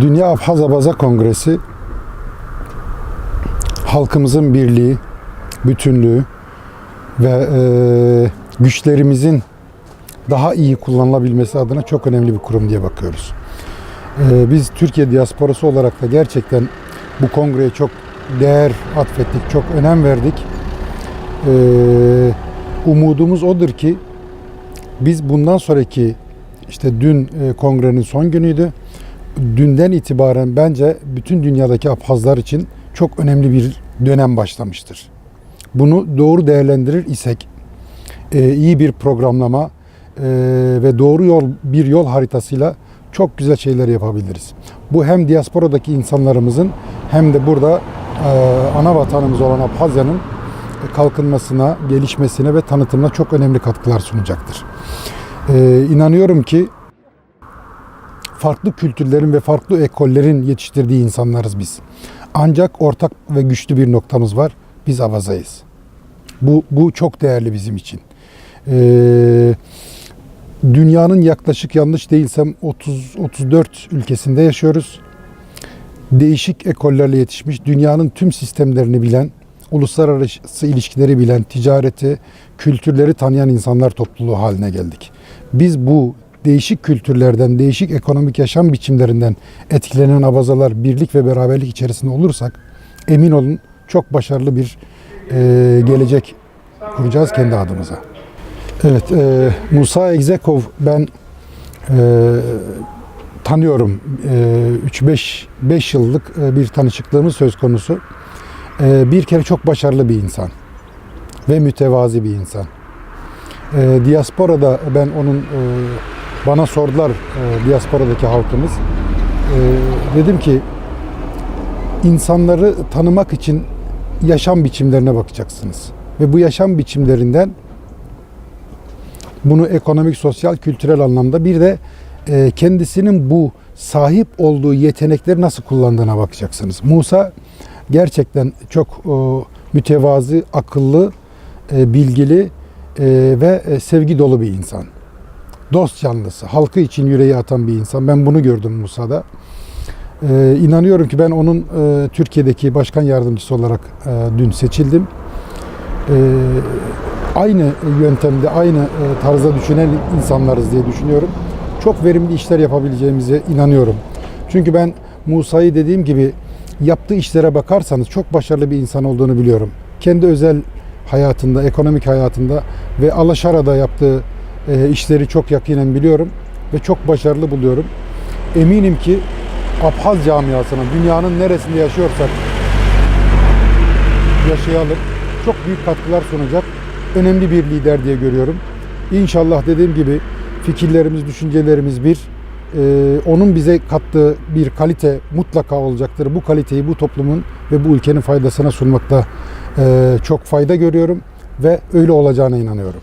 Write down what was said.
Dünya Abhaz Abaza Kongresi halkımızın birliği, bütünlüğü ve güçlerimizin daha iyi kullanılabilmesi adına çok önemli bir kurum diye bakıyoruz. Biz Türkiye diasporası olarak da gerçekten bu kongreye çok değer atfettik, çok önem verdik. Umudumuz odur ki biz bundan sonraki işte dün kongrenin son günüydü. Dünden itibaren bence bütün dünyadaki Abhazlar için çok önemli bir dönem başlamıştır. Bunu doğru değerlendirir isek iyi bir programlama ve doğru bir yol haritasıyla çok güzel şeyler yapabiliriz. Bu hem diasporadaki insanlarımızın hem de burada ana vatanımız olan Abhazya'nın kalkınmasına, gelişmesine ve tanıtımına çok önemli katkılar sunacaktır. İnanıyorum ki farklı kültürlerin ve farklı ekollerin yetiştirdiği insanlarız biz. Ancak ortak ve güçlü bir noktamız var. Biz Abazayız. Bu çok değerli bizim için. Dünyanın yaklaşık yanlış değilsem 30-34 ülkesinde yaşıyoruz. Değişik ekollerle yetişmiş, dünyanın tüm sistemlerini bilen, uluslararası ilişkileri bilen, ticareti, kültürleri tanıyan insanlar topluluğu haline geldik. Biz bu değişik kültürlerden, değişik ekonomik yaşam biçimlerinden etkilenen Abazalar birlik ve beraberlik içerisinde olursak emin olun çok başarılı bir gelecek kuracağız kendi adımıza. Evet, Musa Egzekov ben tanıyorum. 3-5 yıllık bir tanışıklığımız söz konusu. Bir kere çok başarılı bir insan ve mütevazi bir insan. Diasporada ben onun bana sordular diasporadaki halkımız. Dedim ki insanları tanımak için yaşam biçimlerine bakacaksınız ve bu yaşam biçimlerinden bunu ekonomik, sosyal, kültürel anlamda bir de kendisinin bu sahip olduğu yetenekleri nasıl kullandığına bakacaksınız. Musa gerçekten çok mütevazı, akıllı, bilgili ve sevgi dolu bir insan. Dost canlısı, halkı için yüreği atan bir insan. Ben bunu gördüm Musa'da. İnanıyorum ki ben onun Türkiye'deki başkan yardımcısı olarak dün seçildim. Aynı yöntemde, aynı tarzda düşünen insanlarız diye düşünüyorum. Çok verimli işler yapabileceğimize inanıyorum. Çünkü ben Musa'yı dediğim gibi yaptığı işlere bakarsanız çok başarılı bir insan olduğunu biliyorum. Kendi özel hayatında, ekonomik hayatında ve Alaşara'da yaptığı işleri çok yakinen biliyorum ve çok başarılı buluyorum. Eminim ki Abhaz camiasına, dünyanın neresinde yaşıyorsak yaşayalım, çok büyük katkılar sunacak önemli bir lider diye görüyorum. İnşallah dediğim gibi fikirlerimiz, düşüncelerimiz bir, onun bize kattığı bir kalite mutlaka olacaktır. Bu kaliteyi bu toplumun ve bu ülkenin faydasına sunmakta çok fayda görüyorum ve öyle olacağına inanıyorum.